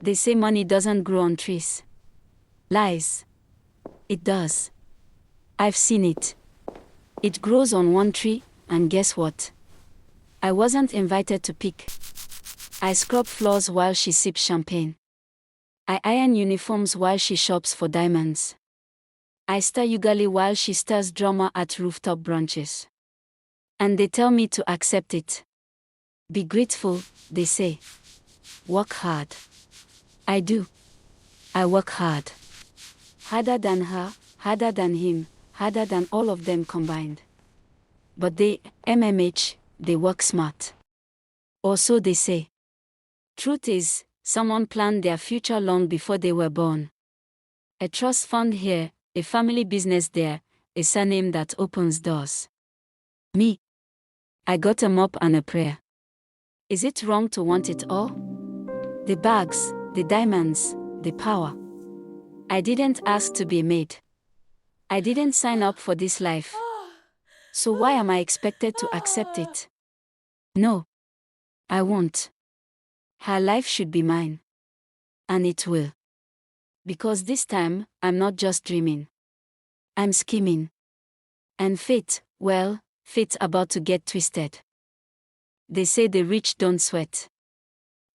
They say money doesn't grow on trees. Lies. It does. I've seen it. It grows on one tree, and guess what? I wasn't invited to pick. I scrub floors while she sips champagne. I iron uniforms while she shops for diamonds. I stir ugali while she stirs drama at rooftop brunches. And they tell me to accept it. Be grateful, they say. Work hard. I do. I work hard. Harder than her, harder than him, harder than all of them combined. But they, they work smart. Or so they say. Truth is, someone planned their future long before they were born. A trust fund here, a family business there, a surname that opens doors. Me. I got a mop and a prayer. Is it wrong to want it all? The bags, the diamonds, the power. I didn't ask to be a maid. I didn't sign up for this life. So why am I expected to accept it? No. I won't. Her life should be mine. And it will. Because this time, I'm not just dreaming. I'm scheming. And fate, well, fate's about to get twisted. They say the rich don't sweat.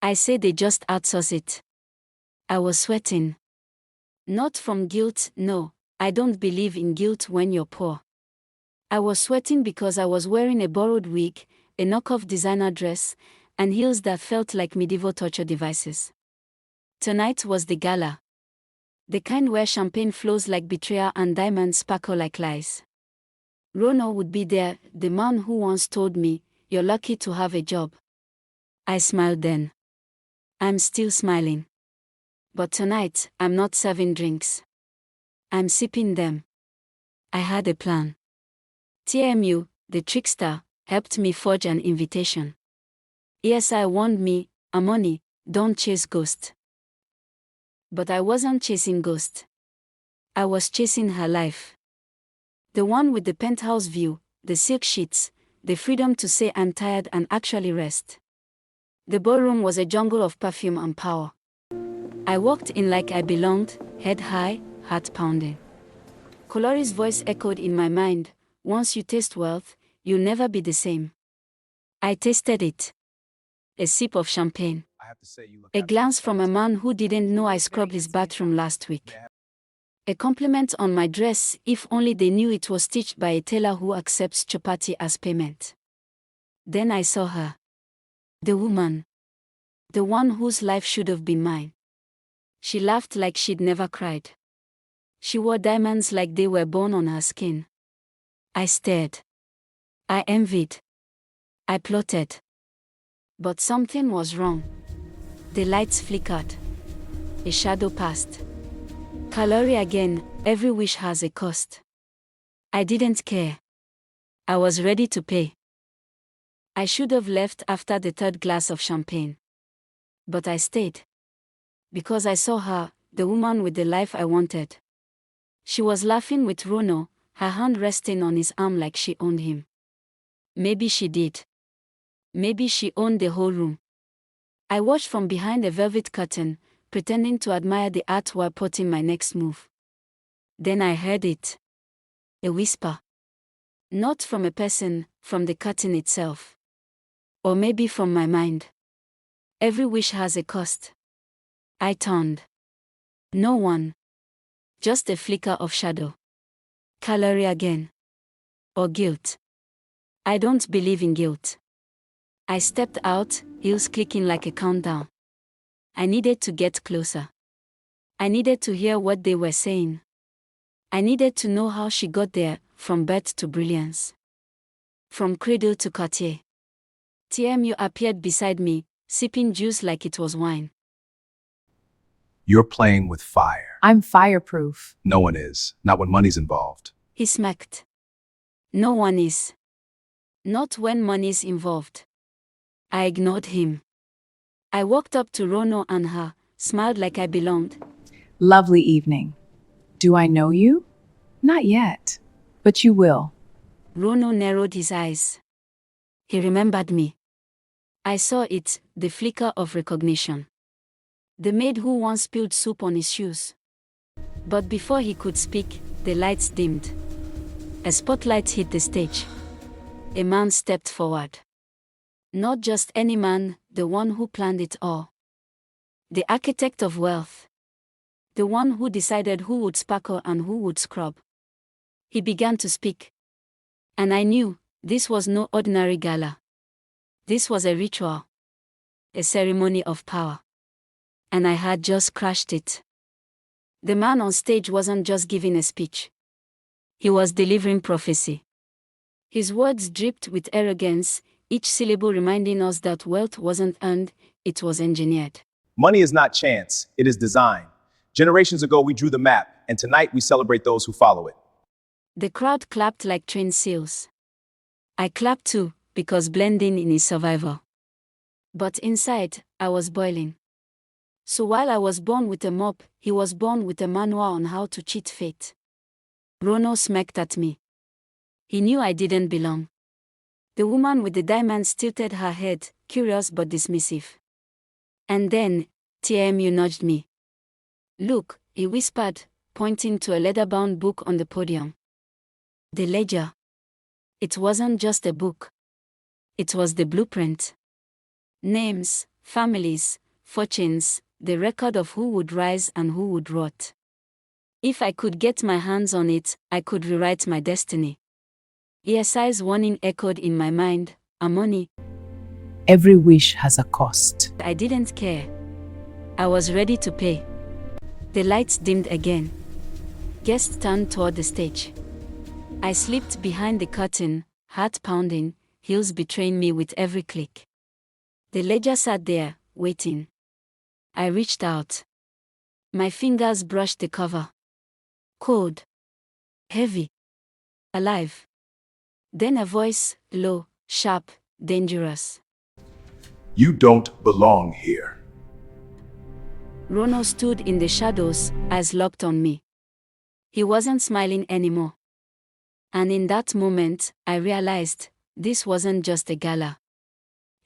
I say they just outsource it. I was sweating. Not from guilt, no, I don't believe in guilt when you're poor. I was sweating because I was wearing a borrowed wig, a knockoff designer dress, and heels that felt like medieval torture devices. Tonight was the gala. The kind where champagne flows like betrayal and diamonds sparkle like lies. Rono would be there, the man who once told me, "You're lucky to have a job." I smiled then. I'm still smiling. But tonight, I'm not serving drinks. I'm sipping them. I had a plan. TMU, the trickster, helped me forge an invitation. ESI warned me, Amoni, don't chase ghosts. But I wasn't chasing ghosts. I was chasing her life. The one with the penthouse view, the silk sheets, the freedom to say I'm tired and actually rest. The ballroom was a jungle of perfume and power. I walked in like I belonged, head high, heart pounding. Kolori's voice echoed in my mind, once you taste wealth, you'll never be the same. I tasted it. A sip of champagne. A glance from a man who didn't know I scrubbed his bathroom last week. A compliment on my dress, if only they knew it was stitched by a tailor who accepts chapati as payment. Then I saw her. The woman. The one whose life should have been mine. She laughed like she'd never cried. She wore diamonds like they were born on her skin. I stared. I envied. I plotted. But something was wrong. The lights flickered. A shadow passed. Kalori again, every wish has a cost. I didn't care. I was ready to pay. I should have left after the third glass of champagne. But I stayed. Because I saw her, the woman with the life I wanted. She was laughing with Rono, her hand resting on his arm like she owned him. Maybe she did. Maybe she owned the whole room. I watched from behind a velvet curtain, pretending to admire the art while plotting my next move. Then I heard it. A whisper. Not from a person, from the curtain itself. Or maybe from my mind. Every wish has a cost. I turned. No one. Just a flicker of shadow. Kalori again. Or guilt. I don't believe in guilt. I stepped out, heels clicking like a countdown. I needed to get closer. I needed to hear what they were saying. I needed to know how she got there, from birth to brilliance. From cradle to Cartier. TMU appeared beside me, sipping juice like it was wine. You're playing with fire. I'm fireproof. No one is, not when money's involved. He smacked. No one is. Not when money's involved. I ignored him. I walked up to Rono and her, smiled like I belonged. Lovely evening. Do I know you? Not yet. But you will. Rono narrowed his eyes. He remembered me. I saw it, the flicker of recognition. The maid who once spilled soup on his shoes. But before he could speak, the lights dimmed. A spotlight hit the stage. A man stepped forward. Not just any man, the one who planned it all. The architect of wealth. The one who decided who would sparkle and who would scrub. He began to speak. And I knew, this was no ordinary gala. This was a ritual. A ceremony of power. And I had just crashed it. The man on stage wasn't just giving a speech. He was delivering prophecy. His words dripped with arrogance, each syllable reminding us that wealth wasn't earned, it was engineered. Money is not chance, it is design. Generations ago, we drew the map, and tonight we celebrate those who follow it. The crowd clapped like trained seals. I clapped too, because blending in is survival. But inside, I was boiling. So while I was born with a mop, he was born with a manual on how to cheat fate. Rono smirked at me. He knew I didn't belong. The woman with the diamonds tilted her head, curious but dismissive. And then, TMU nudged me. Look, he whispered, pointing to a leather-bound book on the podium. The ledger. It wasn't just a book. It was the blueprint. Names, families, fortunes, the record of who would rise and who would rot. If I could get my hands on it, I could rewrite my destiny. ESI's warning echoed in my mind, Amoni. Every wish has a cost. I didn't care. I was ready to pay. The lights dimmed again. Guests turned toward the stage. I slipped behind the curtain, heart pounding, heels betraying me with every click. The ledger sat there, waiting. I reached out. My fingers brushed the cover. Cold. Heavy. Alive. Then a voice, low, sharp, dangerous. You don't belong here. Rono stood in the shadows, eyes locked on me. He wasn't smiling anymore. And in that moment, I realized, this wasn't just a gala.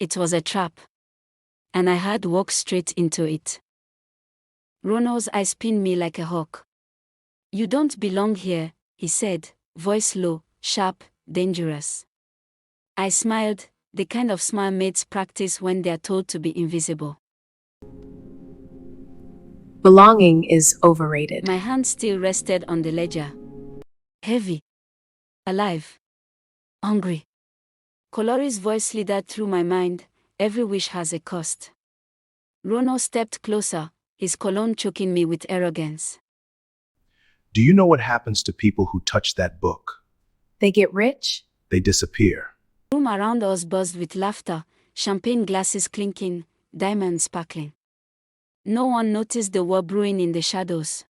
It was a trap. And I had walked straight into it. Rono's eyes pinned me like a hawk. You don't belong here, he said, voice low, sharp, dangerous. I smiled, the kind of smile maids practice when they are told to be invisible. Belonging is overrated. My hand still rested on the ledger. Heavy. Alive. Hungry. Kolori's voice slithered through my mind, every wish has a cost. Rono stepped closer, his cologne choking me with arrogance. Do you know what happens to people who touch that book? They get rich? They disappear. The room around us buzzed with laughter, champagne glasses clinking, diamonds sparkling. No one noticed the war brewing in the shadows.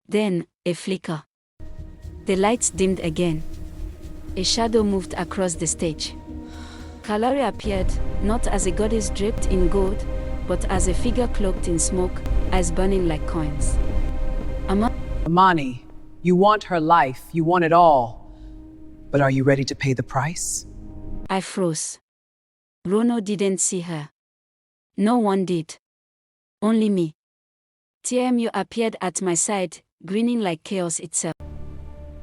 Then, a flicker. The lights dimmed again. A shadow moved across the stage. Kalari appeared, not as a goddess draped in gold, but as a figure cloaked in smoke, eyes burning like coins. Amani, you want her life, you want it all. But are you ready to pay the price? I froze. Rono didn't see her. No one did. Only me. TMU appeared at my side, grinning like chaos itself.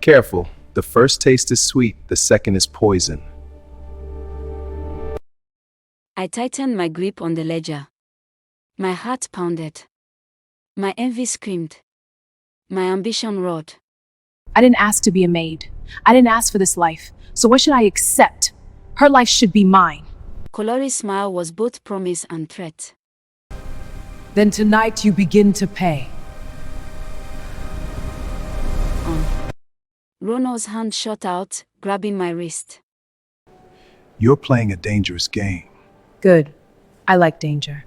Careful. The first taste is sweet, the second is poison. I tightened my grip on the ledger. My heart pounded. My envy screamed. My ambition roared. I didn't ask to be a maid. I didn't ask for this life. So what should I accept? Her life should be mine. Kolori's smile was both promise and threat. Then tonight you begin to pay. Rono's hand shot out, grabbing my wrist. You're playing a dangerous game. Good. I like danger.